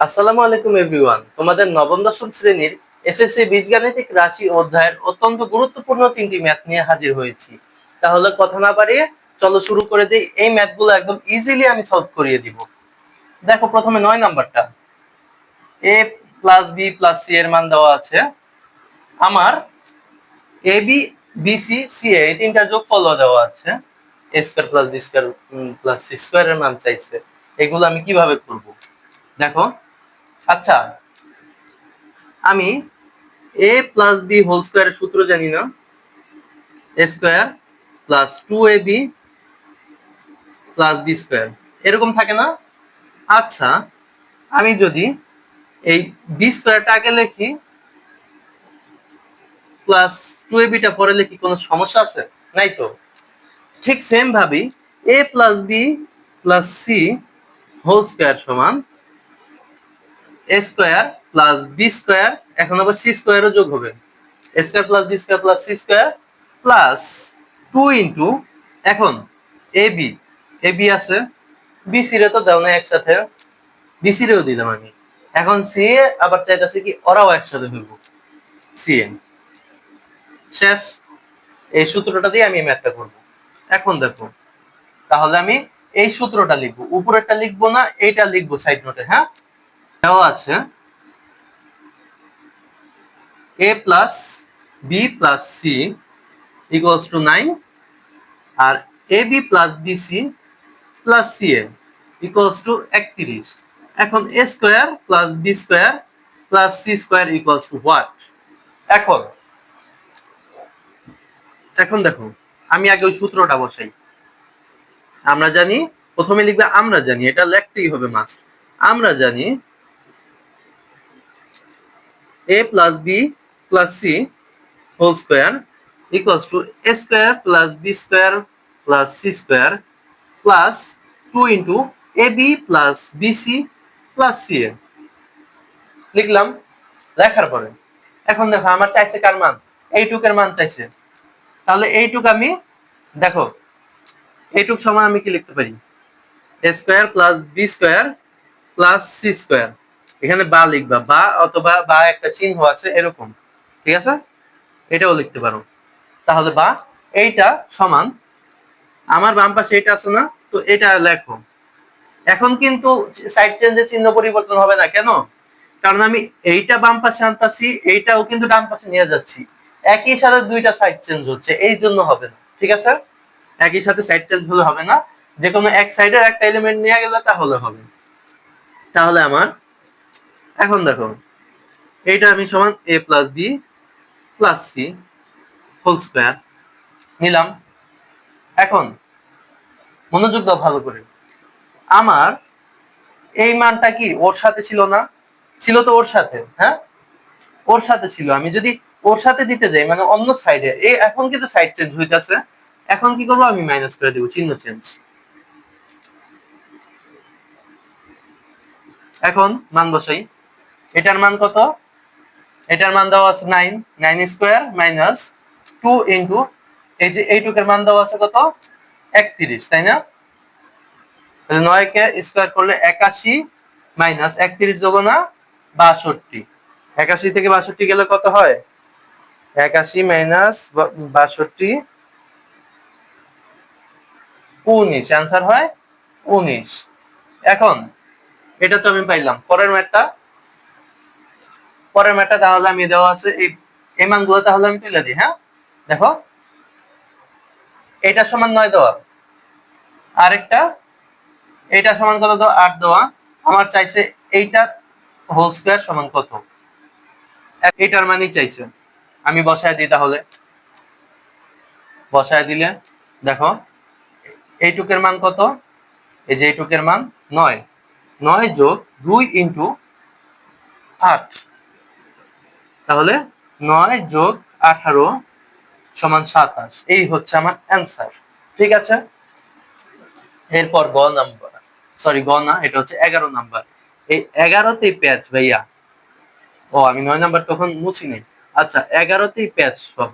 আসসালামু আলাইকুম এভরিওয়ান। তোমাদের নবম দশম শ্রেণীর এসএসসি বীজগাণিতিক রাশি অধ্যায়ের অত্যন্ত গুরুত্বপূর্ণ তিনটি ম্যাথ নিয়ে হাজির হয়েছি। তাহলে কথা না বাড়িয়ে চলো শুরু করে দিই। এই ম্যাথগুলো একদম ইজিলি আমি সলভ করিয়ে দিব। দেখো প্রথমে 9 নাম্বারটা, a plus B plus C এর মান দেওয়া আছে। আমার A B B C C এই তিনটা যোগফল দেওয়া আছে। A square plus B square plus C square এর মান চাইছে। এগুলো আমি কিভাবে করব দেখো। আচ্ছা, আমি a প্লাস বি হোল স্কয়ারের সূত্র জানি না। A square plus 2ab plus B square এরকম থাকে না। আচ্ছা, আমি যদি এই বি স্কয়ারটা আগে লিখি প্লাস 2ab টা পরে লিখি, কোনো সমস্যা আছে? নাই তো। ঠিক সেম ভাবেই a plus B plus C whole square সমান A square plus B square, এখন আবার সি স্কয়ারও যোগ হবে। A square plus B square plus C square plus 2 into, এখন এ বি আছে, বি সি রে তো দাও না একসাথে, বি সি রেও দিলাম আমি। এখন সি এ আবার চাইতেছে কি ওরাও একসাথে হইব, সি এ। শেষ। এই সূত্রটা দিয়ে আমি ম্যাথটা করব। এখন দেখো, তাহলে আমি এই সূত্রটা লিখবো, উপরেরটা লিখবো না, এইটা লিখবো সাইড নোটে। হ্যাঁ, দেওয়া আছে a plus B plus C equals to 9 আর A B plus B C plus C A equals to 31। এখন A square plus B square plus C square equals to what? এখন এখন দেখো, আমি আগে ওই সূত্রটা বসাই। আমরা জানি, প্রথমে লিখবে আমরা জানি, এটা লিখতেই হবে মাস্ট। আমরা জানি a plus B plus C whole square equals to A square plus B square plus C square plus 2 into A B plus B C plus C A. লিখলাম। লেখার পরে এখন দেখো আমার চাইছে কার মান? এইটুকের মান চাইছে। তাহলে এইটুক আমি, দেখো এইটুক সমান আমি কি লিখতে পারি? A square plus B square plus C square. এখানে বা লিখবা, বা অথবা বা একটা চিহ্ন আছে এরকম, ঠিক আছে? এটাও লিখতে পারো। তাহলে বা এইটা সমান, আমার বাম পাশে এটা আছে না, তো এটা লেখো। এখন কিন্তু সাইড চেঞ্জের চিহ্ন পরিবর্তন হবে না, কেন? কারণ আমি এইটা বাম পাশে আনতাছি, এইটাও কিন্তু ডান পাশে নিয়ে যাচ্ছি। একই সাথে দুইটা সাইড চেঞ্জ হচ্ছে, এই জন্য হবে না, ঠিক আছে? একই সাথে সাইড চেঞ্জ হলে হবে না, যে কোনো এক সাইডের একটা এলিমেন্ট নিয়ে গেলে তাহলে হবে। তাহলে আমার, এখন দেখো, এইটা আমি সমান A plus B plus C whole square নিলাম। এখন মনোযোগ দাও ভালো করে। আমার এই মানটা কি ওর সাথে ছিল না? ছিল তো ওর সাথে, হ্যাঁ ওর সাথে ছিল। আমি যদি ওর সাথে দিতে যাই, মানে অন্য সাইডে, এই এখন কিন্তু সাইড চেঞ্জ হইতাছে। এখন কি করবো? আমি মাইনাস করে দিব, চিহ্ন চেঞ্জ। এখন মান বসাই। এটার মান কত? এটার মান দেওয়া আছে 9, 9 স্কয়ার মাইনাস 2 ইন্টু, এই যে এইটুকের মান দেওয়া আছে কত? 31, তাই না? তাহলে 9 কে স্কয়ার করলে 81 মাইনাস 31 দুগুণা 62। 81 থেকে 62 গেলে কত হয়? 81 মাইনাস 62 19, অ্যান্সার হয় 19। এখন এটা তো আমি পাইলাম। পরের ম্যাটটা তাহলে আমি দেওয়া আছে এই মানগুলো, তাহলে আমি তুলে দিই। হ্যাঁ, দেখো এটা সমান 9 দেওয়া, আরেকটা এটা সমান কত দেওয়া? 8 দেওয়া। আমার চাইছে এইটা হোল স্কয়ার সমান কত? এইটার মানই চাইছে। আমি বসায় দিই, তাহলে বসায় দিলে দেখো এইটুকের মান কত? এই যে এইটুকের মান 9, 9 যোগ 2 ইন্টু 8, তাহলে 9 যোগ 18 সমান 27। এই হচ্ছে আমার অ্যান্সার, ঠিক আছে? এরপর গ নাম্বার, সরি গ না, এটা হচ্ছে 11 নাম্বার। এই 11তেই প্যাচ ভাইয়া। ও আমি 9 নাম্বার তখন মুছি নাই। আচ্ছা, 11তেই প্যাচ সব।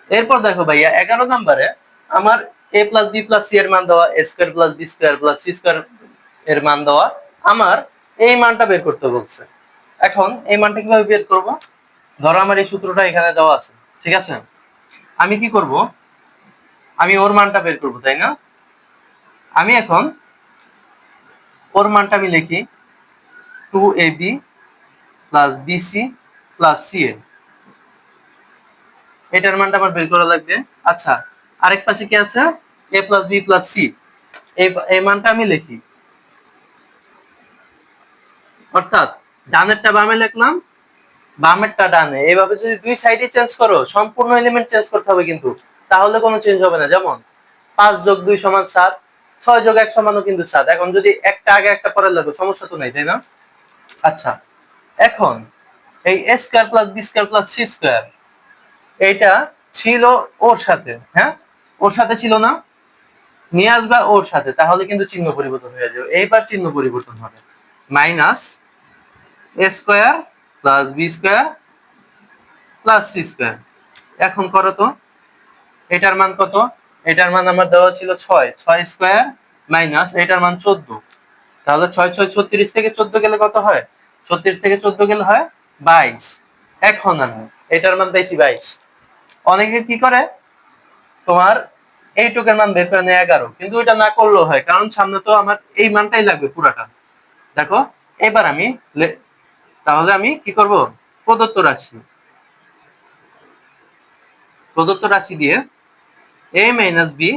এরপর দেখো ভাইয়া, 11 নাম্বারে আমার A plus B plus C এর মান দেওয়া, A square plus B square plus C square এর মান দেওয়া। আমার এই মানটা বের করতে বলছে। এখন এই মানটা কিভাবে বের করব? ধরো আমার এই সূত্রটা এখানে দেওয়া আছে, ঠিক আছে? আমি কি করব? আমি ওর মানটা বের করব, তাই না? আমি এখন ওর মানটা আমি লিখি 2ab plus BC plus CA. এটার মানটা আমার বের করা লাগবে। আচ্ছা, আরেক পাশে কি আছে? a plus B plus C. এই মানটা আমি লিখি, অর্থাৎ ডানেরটা বামে লিখলাম, বামেরটা ডানে। এইভাবে যদি দুই সাইডে চেঞ্জ করো, সম্পূর্ণ এলিমেন্ট চেঞ্জ করতে হবে কিন্তু, তাহলে কোনো চেঞ্জ হবে না। যেমন 5 যোগ 2 সমান 7, 6 যোগ 1 সমানও কিন্তু 7। এখন যদি একটা আগে একটা পরে লাগো, সমস্যা তো নাই, তাই না? আচ্ছা, এখন এই a square plus B square plus C square, এইটা ছিল ওর সাথে, হ্যাঁ, ওর সাথে ছিল না? নিয়ে আসবা ওর সাথে, তাহলে কিন্তু চিহ্ন পরিবর্তন হয়ে যাবে। এইবার চিহ্ন পরিবর্তন হবে, minus A square plus B square plus C square. এখন করো তো, এটার মান কত? এটার মান আমার দেওয়া ছিল 6, 6 স্কয়ার মাইনাস এটার মান 14। তাহলে 6 6 36 থেকে 14 গেলে কত হয়? 36 থেকে 14 গেলে হয় 22। এখন আমি এটার মান পাইছি 22। অনেকে কি করে, তোমার এইটুকের মান বের করে নেয় 11, কিন্তু এটা না করলেও হয়, কারণ সামনে তো আমার এই মানটাই লাগবে পুরাটা। দেখো, এবার আমি তাহলে আমি কি করব? প্রদত্ত রাশি দিয়ে a minus B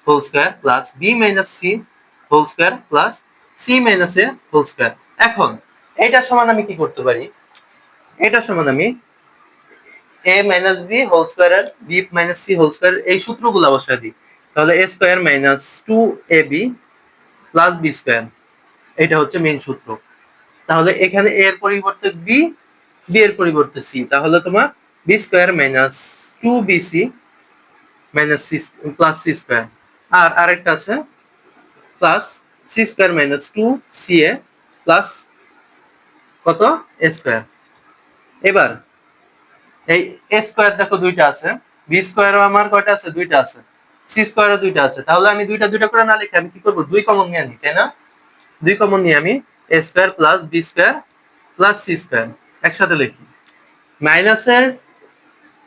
whole square plus B minus C whole square plus C minus A whole square. এখন এইটার সমান আমি কি করতে পারি? এটার সমান আমি a minus B whole square আর B minus C whole square এই সূত্রগুলো বসায় দিই। তাহলে a square minus 2ab plus B square, এটা হচ্ছে মেইন সূত্র। তাহলে এখানে a এর পরিবর্তে বি, বি এর পরিবর্তে সি, তাহলে তোমার B square minus 2bc minus C plus C square. আর আরেকটা আছে plus C square minus 2ca plus কত? a square. এবার এই a স্কয়ার দেখো দুইটা আছে, বি স্কয়ারও আমার কয়টা আছে? দুইটা আছে, সি স্কয়ারও দুইটা আছে। তাহলে আমি দুইটা দুইটা করে না লিখে আমি কি করব? দুই কমন নিয়ে নিই, তাই না? দুই কমন নিয়ে আমি a square plus B square plus C square একসাথে লিখি। মাইনাসের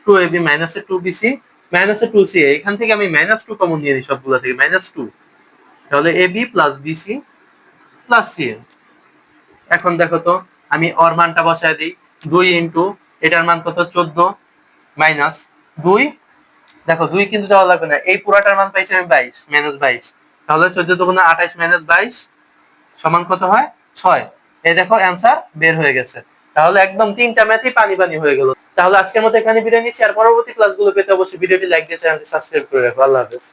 2ab মাইনাসের 2bc মাইনাসের 2ca, এখান থেকে আমি মাইনাস 2 কমন নিয়ে নিই সবগুলো থেকে, মাইনাস 2। তাহলে ab plus bc plus ca। এখন দেখো তো, আমি ওর মানটা বসায় দিই, 2 ইনটু এটার মান কত? 14 মাইনাস 2। দেখো 2 কিন্তু দেওয়া লাগবে না, এই পুরাটার মান পাইছি আমি 22, মাইনাস 22। তাহলে 14 দুগুণে 28 মাইনাস 22 সমান কত হয়? 6। এই দেখো অ্যান্সার বের হয়ে গেছে। তাহলে একদম তিনটা ম্যাথই পানি পানি হয়ে গেল। তাহলে আজকের মতো এখানে বিদায় নিচ্ছি। আর পরবর্তী ক্লাসগুলো পেতে অবশ্যই ভিডিওটি লাইক দিয়ে চ্যানেলটি সাবস্ক্রাইব করে রাখো। আল্লাহ হাফেজ।